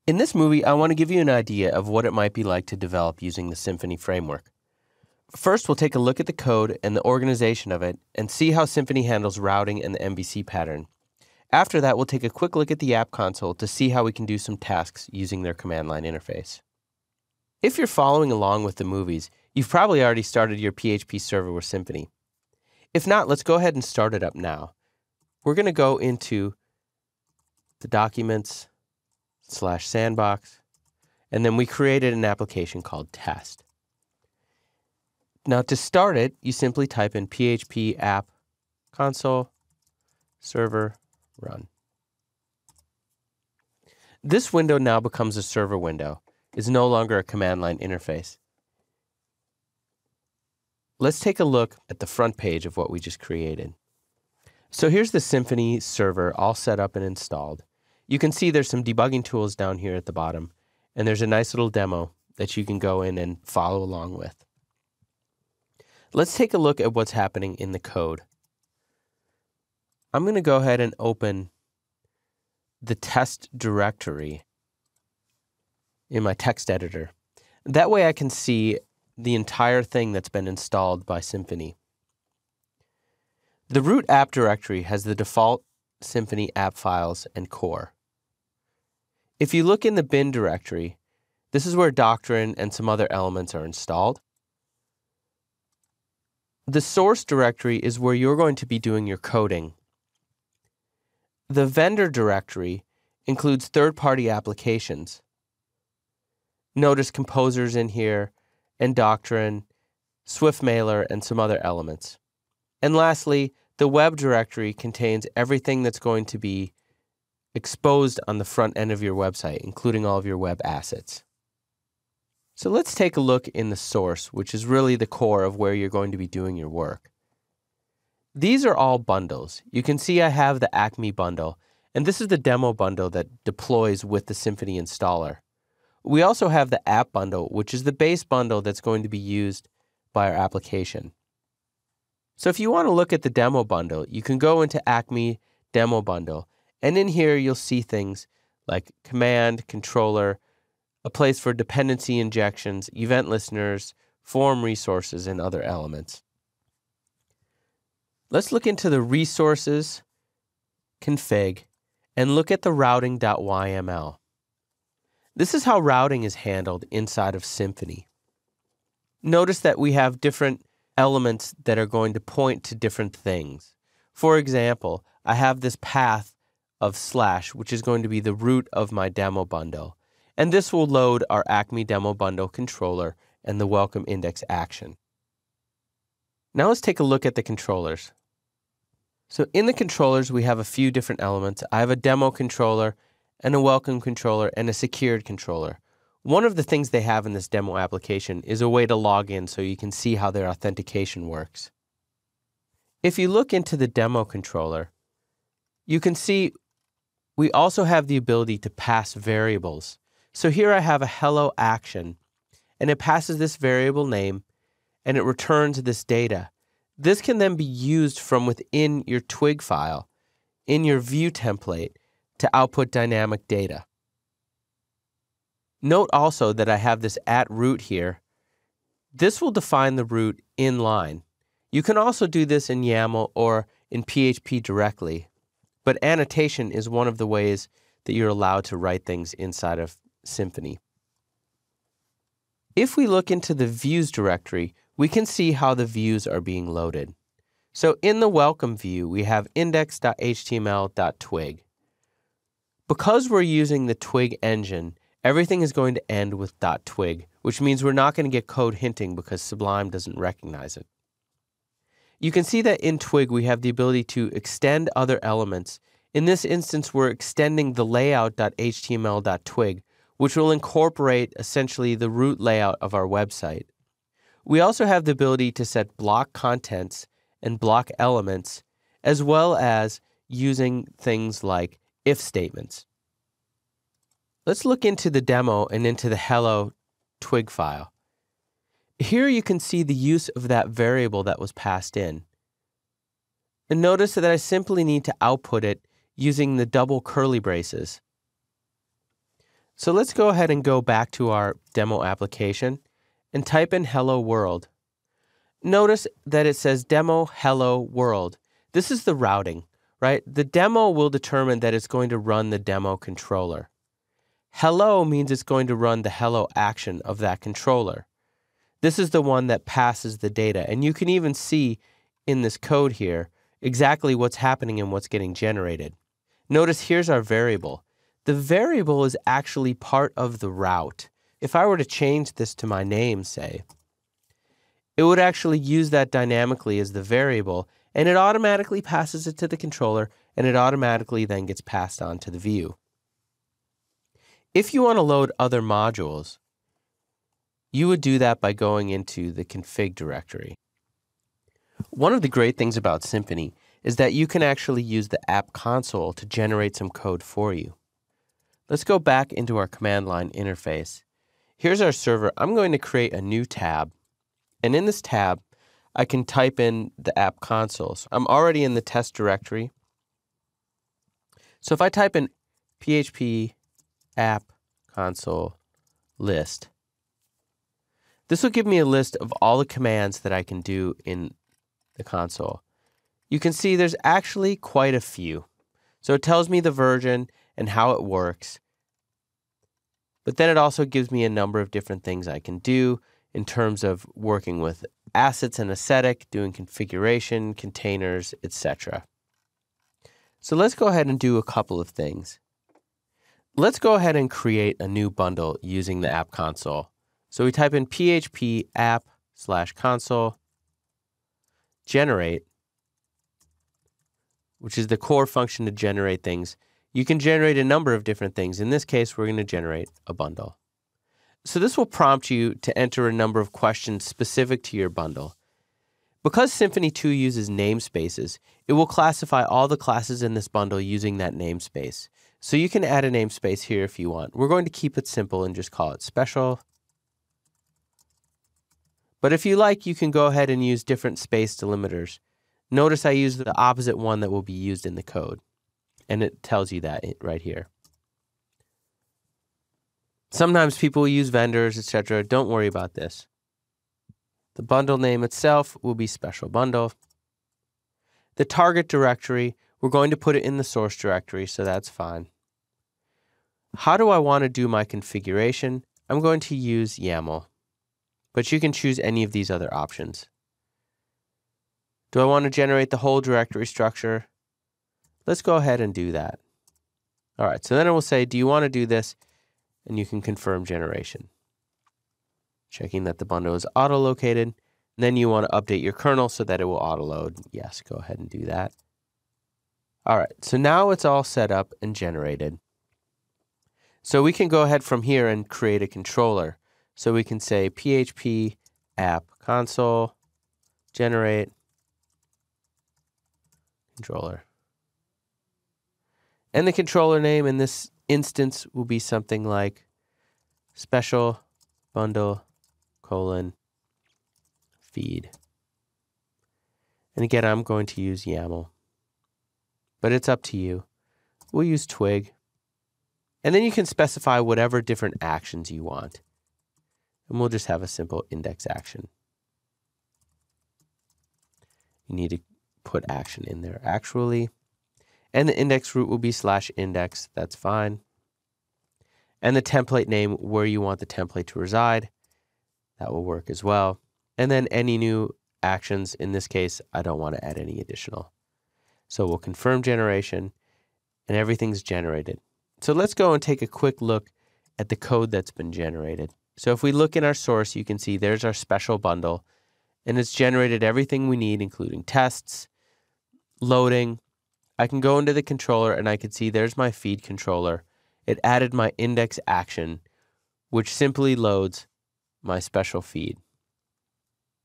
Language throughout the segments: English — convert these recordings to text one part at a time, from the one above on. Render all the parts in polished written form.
In this movie, I want to give you an idea of what it might be like to develop using the Symfony framework. First, we'll take a look at the code and the organization of it and see how Symfony handles routing and the MVC pattern. After that, we'll take a quick look at the app console to see how we can do some tasks using their command line interface. If you're following along with the movies, you've probably already started your PHP server with Symfony. If not, let's go ahead and start it up now. We're going to go into the Documents/Sandbox, and then we created an application called Test. Now to start it, you simply type in php app console server run. This window now becomes a server window. It's no longer a command line interface. Let's take a look at the front page of what we just created. So here's the Symfony server all set up and installed. You can see there's some debugging tools down here at the bottom, and there's a nice little demo that you can go in and follow along with. Let's take a look at what's happening in the code. I'm going to go ahead and open the test directory in my text editor. That way I can see the entire thing that's been installed by Symfony. The root app directory has the default Symfony app files and core. If you look in the bin directory, this is where Doctrine and some other elements are installed. The source directory is where you're going to be doing your coding. The vendor directory includes third-party applications. Notice Composer's in here, and Doctrine, SwiftMailer, and some other elements. And lastly, the web directory contains everything that's going to be exposed on the front end of your website, including all of your web assets. So let's take a look in the source, which is really the core of where you're going to be doing your work. These are all bundles. You can see I have the Acme bundle, and this is the demo bundle that deploys with the Symfony installer. We also have the app bundle, which is the base bundle that's going to be used by our application. So if you want to look at the demo bundle, you can go into Acme Demo Bundle, and in here you'll see things like command, controller, a place for dependency injections, event listeners, form resources, and other elements. Let's look into the resources, config, and look at the routing.yml. This is how routing is handled inside of Symfony. Notice that we have different elements that are going to point to different things. For example, I have this path of /, which is going to be the root of my demo bundle. And this will load our Acme Demo Bundle controller and the welcome index action. Now let's take a look at the controllers. So in the controllers, we have a few different elements. I have a demo controller and a welcome controller and a secured controller. One of the things they have in this demo application is a way to log in so you can see how their authentication works. If you look into the demo controller, you can see we also have the ability to pass variables. So here I have a hello action, and it passes this variable name, and it returns this data. This can then be used from within your Twig file, in your view template, to output dynamic data. Note also that I have this @root here. This will define the root in line. You can also do this in YAML or in PHP directly, but annotation is one of the ways that you're allowed to write things inside of Symfony. If we look into the views directory, we can see how the views are being loaded. So in the welcome view, we have index.html.twig. Because we're using the Twig engine, everything is going to end with .twig, which means we're not going to get code hinting because Sublime doesn't recognize it. You can see that in Twig, we have the ability to extend other elements. In this instance, we're extending the layout.html.twig, which will incorporate essentially the root layout of our website. We also have the ability to set block contents and block elements, as well as using things like if statements. Let's look into the demo and into the hello Twig file. Here you can see the use of that variable that was passed in. And notice that I simply need to output it using the double curly braces. So let's go ahead and go back to our demo application and type in hello world. Notice that it says demo hello world. This is the routing, right? The demo will determine that it's going to run the demo controller. Hello means it's going to run the hello action of that controller. This is the one that passes the data, and you can even see in this code here exactly what's happening and what's getting generated. Notice here's our variable. The variable is actually part of the route. If I were to change this to my name, say, it would actually use that dynamically as the variable, and it automatically passes it to the controller, and it automatically then gets passed on to the view. If you want to load other modules, you would do that by going into the config directory. One of the great things about Symfony is that you can actually use the app console to generate some code for you. Let's go back into our command line interface. Here's our server. I'm going to create a new tab. And in this tab, I can type in the app console. So I'm already in the test directory. So if I type in PHP app console list, this will give me a list of all the commands that I can do in the console. You can see there's actually quite a few. So it tells me the version and how it works. But then it also gives me a number of different things I can do in terms of working with assets and aesthetic, doing configuration, containers, etc. So let's go ahead and do a couple of things. Let's go ahead and create a new bundle using the app console. So we type in PHP app/console generate, which is the core function to generate things. You can generate a number of different things. In this case, we're going to generate a bundle. So this will prompt you to enter a number of questions specific to your bundle. Because Symfony 2 uses namespaces, it will classify all the classes in this bundle using that namespace. So you can add a namespace here if you want. We're going to keep it simple and just call it special. But if you like, you can go ahead and use different space delimiters. Notice I use the opposite one that will be used in the code. And it tells you that right here. Sometimes people use vendors, etc. Don't worry about this. The bundle name itself will be special bundle. The target directory, we're going to put it in the source directory, so that's fine. How do I want to do my configuration? I'm going to use YAML, but you can choose any of these other options. Do I want to generate the whole directory structure? Let's go ahead and do that. All right, so then it will say, do you want to do this? And you can confirm generation. Checking that the bundle is auto-located. Then you want to update your kernel so that it will auto-load. Yes, go ahead and do that. All right, so now it's all set up and generated. So we can go ahead from here and create a controller. So we can say PHP app console generate controller. And the controller name in this instance will be something like special bundle :feed. And again, I'm going to use YAML, but it's up to you. We'll use twig. And then you can specify whatever different actions you want. And we'll just have a simple index action. You need to put action in there actually. And the index root will be /index. That's fine. And the template name, where you want the template to reside, that will work as well. And then any new actions. In this case, I don't want to add any additional. So we'll confirm generation, and everything's generated. So let's go and take a quick look at the code that's been generated. So if we look in our source, you can see there's our special bundle, and it's generated everything we need, including tests, loading. I can go into the controller and I can see there's my feed controller. It added my index action, which simply loads my special feed.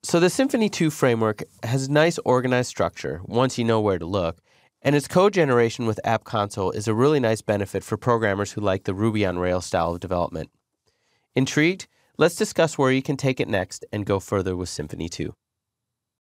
So the Symfony 2 framework has nice organized structure once you know where to look, and its code generation with App Console is a really nice benefit for programmers who like the Ruby on Rails style of development. Intrigued? Let's discuss where you can take it next and go further with Symfony 2.